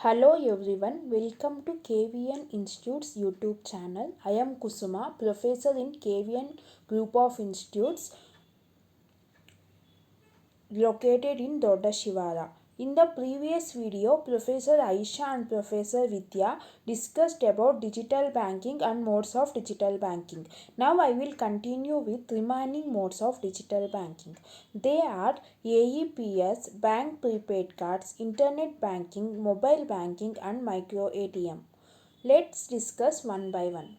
Hello everyone, welcome to KVN Institute's YouTube channel. I am Kusuma, professor in KVN Group of Institutes located in Dodda Shivara. In the previous video, Professor Aisha and Professor Vidya discussed about digital banking and modes of digital banking. Now I will continue with remaining modes of digital banking. They are AEPS, bank prepaid cards, internet banking, mobile banking and micro ATM. Let's discuss one by one.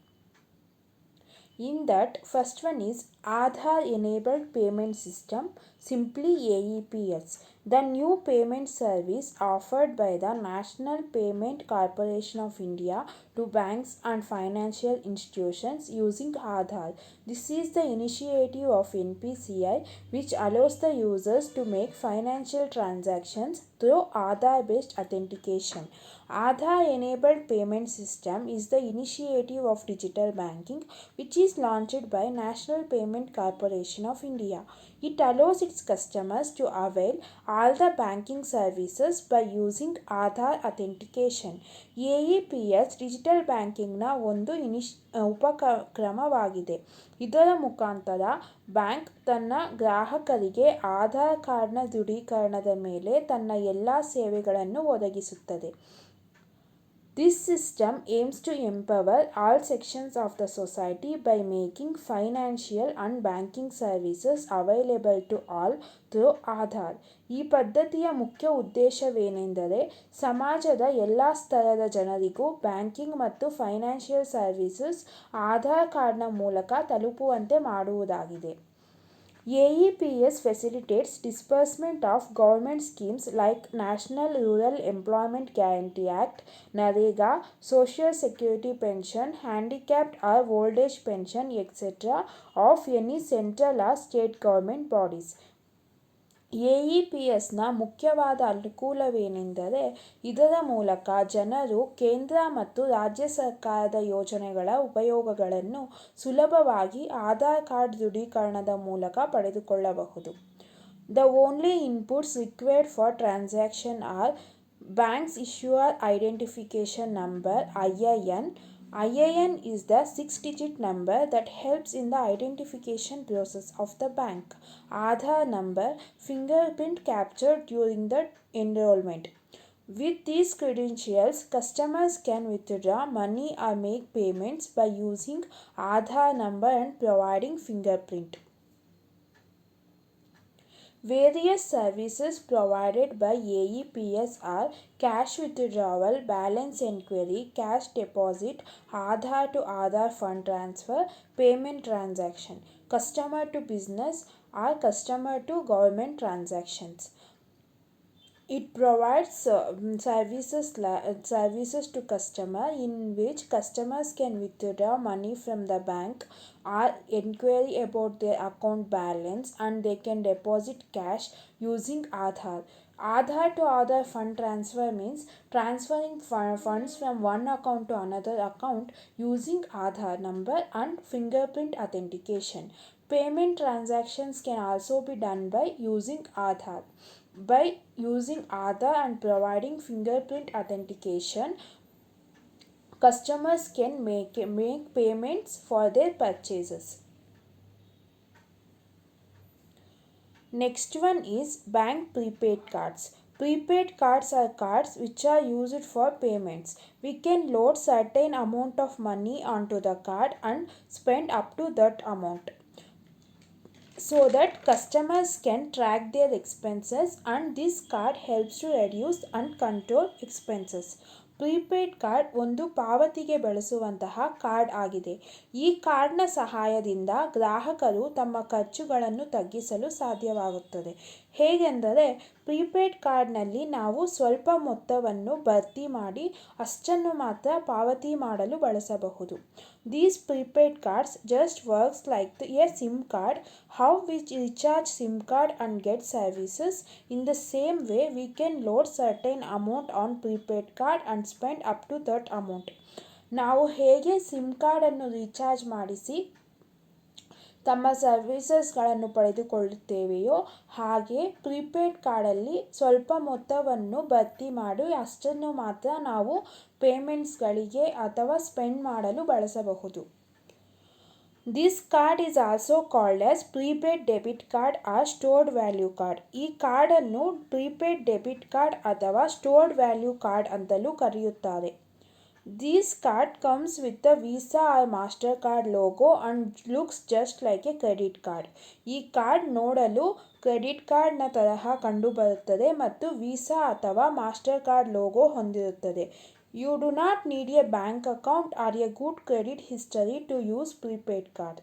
In that, first one is Aadhaar enabled payment system, simply AEPS, the new payment service offered by the National Payment Corporation of India to banks and financial institutions using Aadhaar. This is the initiative of NPCI which allows the users to make financial transactions through Aadhaar based authentication. Aadhaar enabled payment system is the initiative of digital banking which is launched by National Payment Corporation of India. It allows its customers to avail all the banking services by using Aadhaar authentication. AEPS digital ಬ್ಯಾಂಕಿಂಗ್ನ ಒಂದು ಉಪಕ್ರಮವಾಗಿದೆ. ಇದರ ಮುಖಾಂತರ bank ತನ್ನ ಗ್ರಾಹಕರಿಗೆ ಆಧಾರ್ ಕಾರ್ಡ್ನ ದೃಢೀಕರಣದ ಮೇಲೆ ತನ್ನ ಎಲ್ಲ ಸೇವೆಗಳನ್ನು ಒದಗಿಸುತ್ತದೆ. This system aims to empower all sections of the society by making financial and banking services available to all through Aadhaar. ಈ ಪದ್ಧತಿಯ ಮುಖ್ಯ ಉದ್ದೇಶವೇನೆಂದರೆ ಸಮಾಜದ ಎಲ್ಲ ಸ್ತರದ ಜನರಿಗೂ ಬ್ಯಾಂಕಿಂಗ್ ಮತ್ತು ಫೈನಾನ್ಷಿಯಲ್ ಸರ್ವಿಸಸ್ ಆಧಾರ್ ಕಾರ್ಡ್ನ ಮೂಲಕ ತಲುಪುವಂತೆ ಮಾಡುವುದಾಗಿದೆ. AEPS facilitates disbursement of government schemes like National Rural Employment Guarantee Act, NREGA, Social Security Pension, Handicapped or Old Age Pension, etc. of any central or state government bodies. AEPSನ ಮುಖ್ಯವಾದ ಅನುಕೂಲವೇನೆಂದರೆ ಇದರ ಮೂಲಕ ಜನರು ಕೇಂದ್ರ ಮತ್ತು ರಾಜ್ಯ ಸರ್ಕಾರದ ಯೋಜನೆಗಳ ಉಪಯೋಗಗಳನ್ನು ಸುಲಭವಾಗಿ ಆಧಾರ್ ಕಾರ್ಡ್ ದೃಢೀಕರಣದ ಮೂಲಕ ಪಡೆದುಕೊಳ್ಳಬಹುದು. The only inputs required for transaction are Bank's Issuer Identification Number (IIN). IIN is the 6-digit number that helps in the identification process of the bank. Aadhaar number, fingerprint captured during the enrollment. With these credentials, customers can withdraw money or make payments by using Aadhaar number and providing fingerprint. Various services provided by AEPS are cash withdrawal, balance enquiry, cash deposit, Aadhaar to Aadhaar fund transfer, payment transaction, customer to business or customer to government transactions. It provides services to customer in which customers can withdraw money from the bank or inquiry about their account balance, and they can deposit cash using Aadhaar. Aadhaar to Aadhaar fund transfer means transferring funds from one account to another account using Aadhaar number and fingerprint authentication. Payment transactions can also be done by using Aadhaar. By using Aadhaar and providing fingerprint authentication, customers can make payments for their purchases. Next one is bank prepaid cards. Prepaid cards are cards which are used for payments. We can load certain amount of money onto the card and spend up to that amount, so that customers can track their expenses, and this card helps to reduce and control expenses. Prepaid card ಒಂದು ಪಾವತಿಗೆ ಬಳಸುವಂತಹ card ಆಗಿದೆ. ಈ ಕಾರ್ಡ್ನ ಸಹಾಯದಿಂದ ಗ್ರಾಹಕರು ತಮ್ಮ ಖರ್ಚುಗಳನ್ನು ತಗ್ಗಿಸಲು ಸಾಧ್ಯವಾಗುತ್ತದೆ. ಹೇಗೆಂದರೆ ಪ್ರೀಪೇಡ್ ಕಾರ್ಡ್ನಲ್ಲಿ ನಾವು ಸ್ವಲ್ಪ ಮೊತ್ತವನ್ನು ಭರ್ತಿ ಮಾಡಿ ಅಷ್ಟನ್ನು ಮಾತ್ರ ಪಾವತಿ ಮಾಡಲು ಬಳಸಬಹುದು. These prepaid cards just works like a SIM card. How we recharge SIM card and get services, in the same way we can load certain amount on prepaid card and spend up to that amount. ನಾವು ಹೇಗೆ sim ಕಾರ್ಡನ್ನು recharge ಮಾಡಿಸಿ ತಮ್ಮ ಸರ್ವಿಸಸ್ಗಳನ್ನು ಪಡೆದುಕೊಳ್ಳುತ್ತೇವೆಯೋ ಹಾಗೆ prepaid ಕಾರ್ಡಲ್ಲಿ ಸ್ವಲ್ಪ ಮೊತ್ತವನ್ನು ಭರ್ತಿ ಮಾಡಿ ಅಷ್ಟನ್ನು ಮಾತ್ರ ನಾವು ಪೇಮೆಂಟ್ಸ್ಗಳಿಗೆ ಅಥವಾ ಸ್ಪೆಂಡ್ ಮಾಡಲು ಬಳಸಬಹುದು. This card is also called as prepaid debit card or stored value card. ಈ ಕಾರ್ಡನ್ನು ಪ್ರೀಪೇಯ್ಡ್ ಡೆಬಿಟ್ ಕಾರ್ಡ್ ಅಥವಾ ಸ್ಟೋರ್ಡ್ ವ್ಯಾಲ್ಯೂ ಕಾರ್ಡ್ ಅಂತಲೂ ಕರೆಯುತ್ತಾರೆ. This card comes with the Visa or Mastercard logo and looks just like a credit card. ಈ card ನೋಡಲು credit ಕಾರ್ಡ್ನ ತರಹ ಕಂಡುಬರುತ್ತದೆ ಮತ್ತು ವೀಸಾ ಅಥವಾ ಮಾಸ್ಟರ್ ಕಾರ್ಡ್ ಲೋಗೋ ಹೊಂದಿರುತ್ತದೆ. You do not need a bank account or a good credit history to use prepaid card.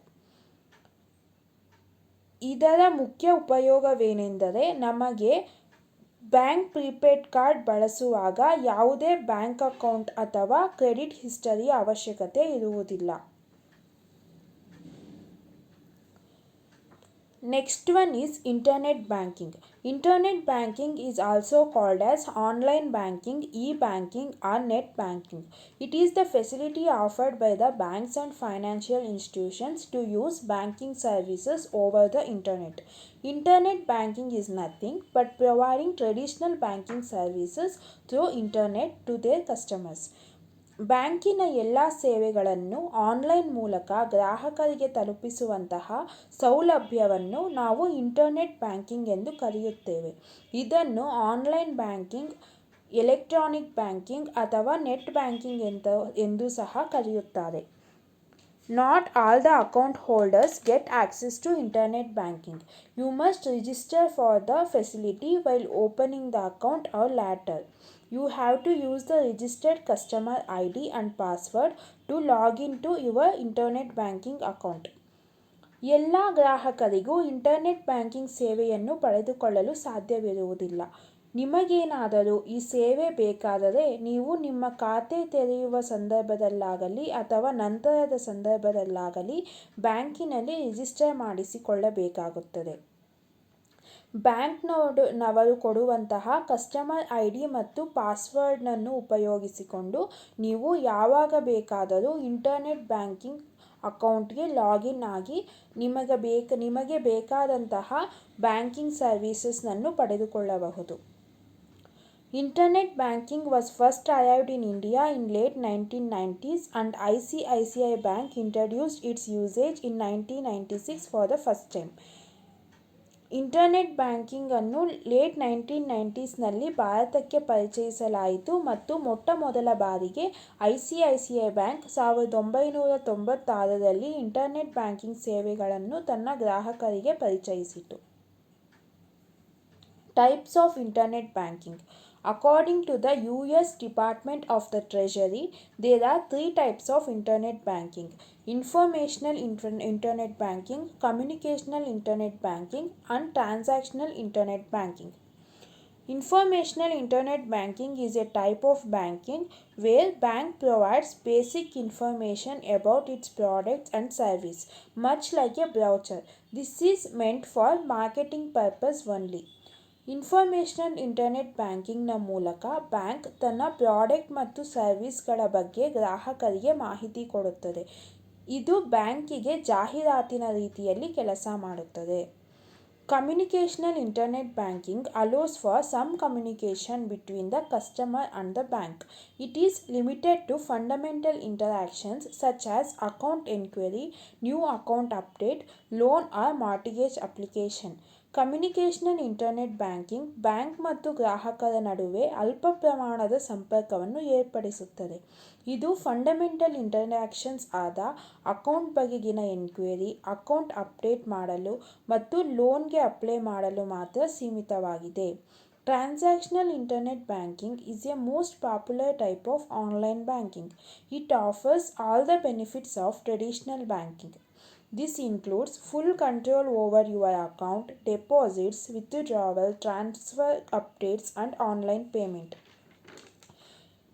ಇದರ ಮುಖ್ಯ ಉಪಯೋಗವೇನೆಂದರೆ ನಮಗೆ ಬ್ಯಾಂಕ್ ಪ್ರೀಪೇಯ್ಡ್ ಕಾರ್ಡ್ ಬಳಸುವಾಗ ಯಾವುದೇ ಬ್ಯಾಂಕ್ ಅಕೌಂಟ್ ಅಥವಾ ಕ್ರೆಡಿಟ್ ಹಿಸ್ಟರಿಯ ಅವಶ್ಯಕತೆ ಇರುವುದಿಲ್ಲ. Next one is internet banking. Internet banking is also called as online banking, e-banking or net banking. It is the facility offered by the banks and financial institutions to use banking services over the internet. Internet banking is nothing but providing traditional banking services through internet to their customers. ಬ್ಯಾಂಕಿನ ಎಲ್ಲ ಸೇವೆಗಳನ್ನು online ಮೂಲಕ ಗ್ರಾಹಕರಿಗೆ ತಲುಪಿಸುವಂತಹ ಸೌಲಭ್ಯವನ್ನು ನಾವು internet banking ಎಂದು ಕರೆಯುತ್ತೇವೆ. ಇದನ್ನು ಆನ್ಲೈನ್ ಬ್ಯಾಂಕಿಂಗ್, ಎಲೆಕ್ಟ್ರಾನಿಕ್ ಬ್ಯಾಂಕಿಂಗ್ ಅಥವಾ ನೆಟ್ ಬ್ಯಾಂಕಿಂಗ್ ಎಂದು ಸಹ ಕರೆಯುತ್ತಾರೆ. Not all the account holders get access to internet banking. You must register for the facility while opening the account or later. You have to use the registered customer ID and password to log into your internet banking account. ಎಲ್ಲ ಗ್ರಾಹಕರಿಗೂ internet banking ಸೇವೆಯನ್ನು ಪಡೆದುಕೊಳ್ಳಲು ಸಾಧ್ಯವಿರುವುದಿಲ್ಲ. ನಿಮಗೇನಾದರೂ ಈ ಸೇವೆ ಬೇಕಾದರೆ ನೀವು ನಿಮ್ಮ ಖಾತೆ ತೆರೆಯುವ ಸಂದರ್ಭದಲ್ಲಾಗಲಿ ಅಥವಾ ನಂತರದ ಸಂದರ್ಭದಲ್ಲಾಗಲಿ ಬ್ಯಾಂಕಿನಲ್ಲಿ ರಿಜಿಸ್ಟರ್ ಮಾಡಿಸಿಕೊಳ್ಳಬೇಕಾಗುತ್ತದೆ. ಬ್ಯಾಂಕ್ನವರು ಕೊಡುವಂತಹ ಕಸ್ಟಮರ್ ID ಮತ್ತು ಪಾಸ್ವರ್ಡ್ನನ್ನು ಉಪಯೋಗಿಸಿಕೊಂಡು ನೀವು ಯಾವಾಗ ಬೇಕಾದರೂ ಇಂಟರ್ನೆಟ್ ಬ್ಯಾಂಕಿಂಗ್ ಅಕೌಂಟ್ಗೆ ಲಾಗಿನ್ ಆಗಿ ನಿಮಗೆ ಬೇಕಾದಂತಹ ಬ್ಯಾಂಕಿಂಗ್ ಸರ್ವೀಸಸ್ನನ್ನು ಪಡೆದುಕೊಳ್ಳಬಹುದು. Internet banking was first arrived in India in late 1990s and ICICI Bank introduced its usage in 1996 for the first time. Internet ಬ್ಯಾಂಕಿಂಗನ್ನು ಲೇಟ್ 1990ಸ್ನಲ್ಲಿ ಭಾರತಕ್ಕೆ ಪರಿಚಯಿಸಲಾಯಿತು ಮತ್ತು ಮೊಟ್ಟ ಮೊದಲ ಬಾರಿಗೆ ICICI ಬ್ಯಾಂಕ್ 1996ರಲ್ಲಿ ಇಂಟರ್ನೆಟ್ ಬ್ಯಾಂಕಿಂಗ್ ಸೇವೆಗಳನ್ನು ತನ್ನ ಗ್ರಾಹಕರಿಗೆ ಪರಿಚಯಿಸಿತು. Types of Internet Banking. According to the US Department of the Treasury, there are 3 types of Internet banking: informational Internet banking, communicational Internet banking, and transactional Internet banking. Informational Internet banking is a type of banking where bank provides basic information about its products and service, much like a brochure. This is meant for marketing purpose only. Informational internet ಬ್ಯಾಂಕಿಂಗ್ನ ಮೂಲಕ bank ತನ್ನ product ಮತ್ತು ಸರ್ವಿಸ್ಗಳ ಬಗ್ಗೆ ಗ್ರಾಹಕರಿಗೆ ಮಾಹಿತಿ ಕೊಡುತ್ತದೆ. ಇದು ಬ್ಯಾಂಕಿಗೆ ಜಾಹೀರಾತಿನ ರೀತಿಯಲ್ಲಿ ಕೆಲಸ ಮಾಡುತ್ತದೆ. Communicational Internet banking allows for some communication between the customer and the bank. It is limited to fundamental interactions such as account inquiry, new account update, loan or mortgage application. Communicational internet banking bank ಮತ್ತು ಗ್ರಾಹಕರ ನಡುವೆ ಅಲ್ಪ ಪ್ರಮಾಣದ ಸಂಪರ್ಕವನ್ನು ಏರ್ಪಡಿಸುತ್ತದೆ. ಇದು fundamental interactions ಆದ account ಬಗೆಗಿನ ಎನ್ಕ್ವೈರಿ, ಅಕೌಂಟ್ ಅಪ್ಡೇಟ್ ಮಾಡಲು ಮತ್ತು ಲೋನ್ಗೆ ಅಪ್ಲೈ ಮಾಡಲು ಮಾತ್ರ ಸೀಮಿತವಾಗಿದೆ. Transactional Internet banking is a most popular type of online banking. It offers all the benefits of traditional banking. This includes full control over your account, deposits, withdrawal, transfer updates, and online payment.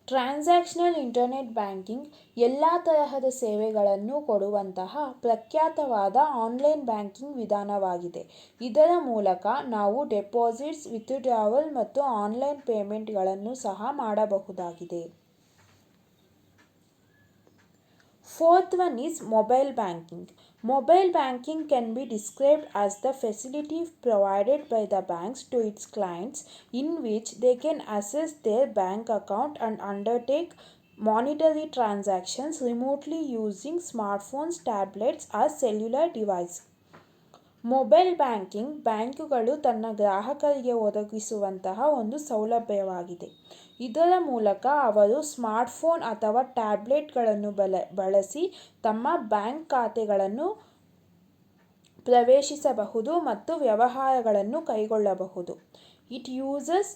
Transactional internet banking ಎಲ್ಲ ತರಹದ ಸೇವೆಗಳನ್ನು ಕೊಡುವಂತಹ ಪ್ರಖ್ಯಾತವಾದ online banking ವಿಧಾನವಾಗಿದೆ. ಇದರ ಮೂಲಕ ನಾವು deposits, withdrawal ಮತ್ತು online ಪೇಮೆಂಟ್ಗಳನ್ನು ಸಹ ಮಾಡಬಹುದಾಗಿದೆ. Fourth one is mobile banking. Mobile banking can be described as the facility provided by the banks to its clients in which they can access their bank account and undertake monetary transactions remotely using smartphones, tablets, or cellular devices. Mobile banking ಬ್ಯಾಂಕುಗಳು ತನ್ನ ಗ್ರಾಹಕರಿಗೆ ಒದಗಿಸುವಂತಹ ಒಂದು ಸೌಲಭ್ಯವಾಗಿದೆ. ಇದರ ಮೂಲಕ ಅವರು smartphone ಅಥವಾ ಟ್ಯಾಬ್ಲೆಟ್ಗಳನ್ನು ಬಳಸಿ ತಮ್ಮ ಬ್ಯಾಂಕ್ ಖಾತೆಗಳನ್ನು ಪ್ರವೇಶಿಸಬಹುದು ಮತ್ತು ವ್ಯವಹಾರಗಳನ್ನು ಕೈಗೊಳ್ಳಬಹುದು. It uses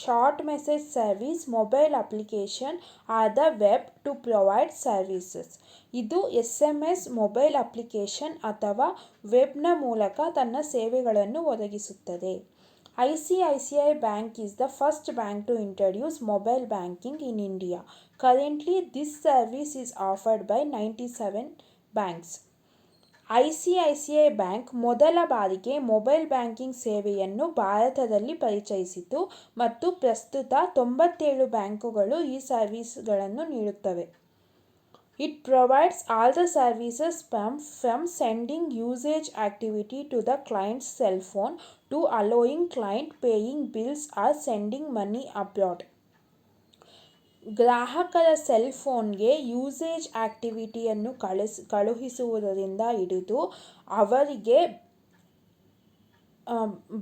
short message service, mobile application or the web to provide services. ಇದು SMS, ಮೊಬೈಲ್ ಅಪ್ಲಿಕೇಶನ್ ಅಥವಾ ವೆಬ್ನ ಮೂಲಕ ತನ್ನ ಸೇವೆಗಳನ್ನು ಒದಗಿಸುತ್ತದೆ. ICICI Bank is the first bank to introduce mobile banking in India. Currently, this service is offered by 97 banks. ICICI bank ಮೊದಲ ಬಾರಿಗೆ mobile banking ಸೇವೆಯನ್ನು ಭಾರತದಲ್ಲಿ ಪರಿಚಯಿಸಿತು ಮತ್ತು ಪ್ರಸ್ತುತ 97 ಬ್ಯಾಂಕುಗಳು ಈ ಸರ್ವಿಸ್ಗಳನ್ನು ನೀಡುತ್ತವೆ. It provides all the services from sending usage activity to the client's cell phone to allowing client paying bills or sending money abroad. ಗ್ರಾಹಕರ ಸೆಲ್ ಫೋನ್ಗೆ ಯೂಸೇಜ್ ಆಕ್ಟಿವಿಟಿಯನ್ನು ಕಳುಹಿಸುವುದರಿಂದ ಹಿಡಿದು ಅವರಿಗೆ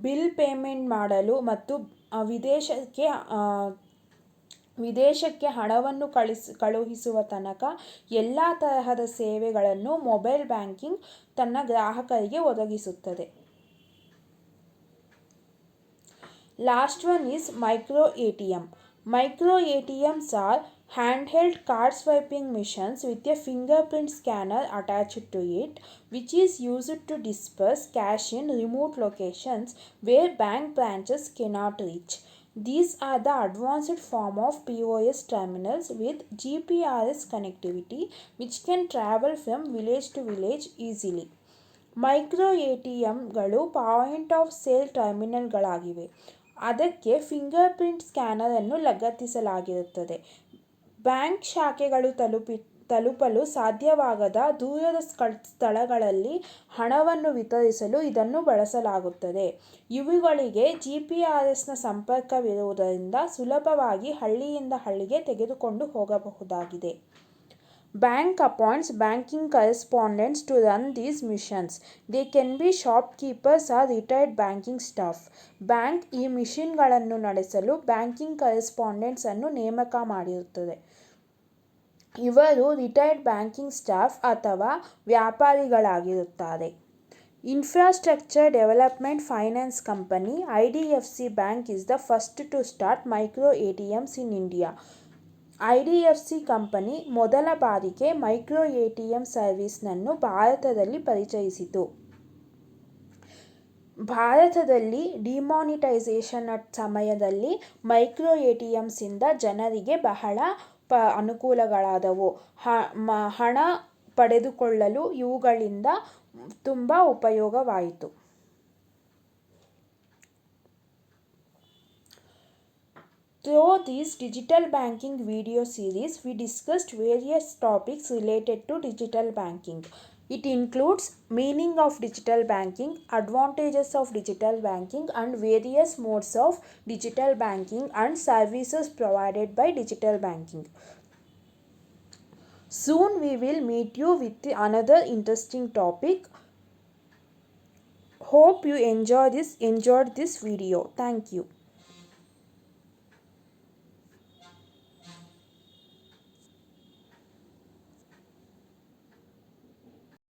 ಬಿಲ್ ಪೇಮೆಂಟ್ ಮಾಡಲು ಮತ್ತು ವಿದೇಶಕ್ಕೆ ಹಣವನ್ನು ಕಳುಹಿಸುವ ತನಕ ಎಲ್ಲ ತರಹದ ಸೇವೆಗಳನ್ನು ಮೊಬೈಲ್ ಬ್ಯಾಂಕಿಂಗ್ ತನ್ನ ಗ್ರಾಹಕರಿಗೆ ಒದಗಿಸುತ್ತದೆ. Last one is micro ATM. Micro ATMs are handheld card swiping machines with a fingerprint scanner attached to it, which is used to disperse cash in remote locations where bank branches cannot reach. These are the advanced form of POS terminals with GPRS connectivity, which can travel from village to village easily. Micro ATMಗಳು point of sale ಟರ್ಮಿನಲ್ಗಳಾಗಿವೆ. ಅದಕ್ಕೆ fingerprint ಸ್ಕ್ಯಾನರನ್ನು ಲಗತ್ತಿಸಲಾಗಿರುತ್ತದೆ. Bank ಶಾಖೆಗಳು ತಲುಪಲು ಸಾಧ್ಯವಾಗದ ದೂರದ ಸ್ಥಳಗಳಲ್ಲಿ ಹಣವನ್ನು ವಿತರಿಸಲು ಇದನ್ನು ಬಳಸಲಾಗುತ್ತದೆ. ಇವುಗಳಿಗೆ GPRSನ ಸಂಪರ್ಕವಿರುವುದರಿಂದ ಸುಲಭವಾಗಿ ಹಳ್ಳಿಯಿಂದ ಹಳ್ಳಿಗೆ ತೆಗೆದುಕೊಂಡು ಹೋಗಬಹುದಾಗಿದೆ. Bank appoints banking correspondents to run these missions. They can be shopkeepers or retired banking staff. Bank ಈ ಮಿಷನ್ಗಳನ್ನು ನಡೆಸಲು ಬ್ಯಾಂಕಿಂಗ್ ಕರೆಸ್ಪಾಂಡೆಂಟ್ಸ್ ಅನ್ನು ನೇಮಕ ಮಾಡಿರುತ್ತದೆ. ಇವರು ರಿಟೈರ್ಡ್ ಬ್ಯಾಂಕಿಂಗ್ ಸ್ಟಾಫ್ ಅಥವಾ ವ್ಯಾಪಾರಿಗಳಾಗಿರುತ್ತಾರೆ. Infrastructure Development Finance Company IDFC Bank is the first to start micro ATMs in India. IDFC company ಮೊದಲ ಬಾರಿಗೆ micro ATM ಸರ್ವಿಸ್ನನ್ನು ಭಾರತದಲ್ಲಿ ಪರಿಚಯಿಸಿತು. ಭಾರತದಲ್ಲಿ ಡಿಮಾನಿಟೈಸೇಷನ್ ಸಮಯದಲ್ಲಿ ಮೈಕ್ರೋ ATMಸಿಂದ ಜನರಿಗೆ ಬಹಳ ಅನುಕೂಲಗಳಾದವು. ಹಣ ಪಡೆದುಕೊಳ್ಳಲು ಇವುಗಳಿಂದ ತುಂಬ ಉಪಯೋಗವಾಯಿತು. Through this digital banking video series, we discussed various topics related to digital banking. It includes meaning of digital banking, advantages of digital banking, and various modes of digital banking and services provided by digital banking. Soon we will meet you with another interesting topic. Hope you enjoyed this video. Thank you.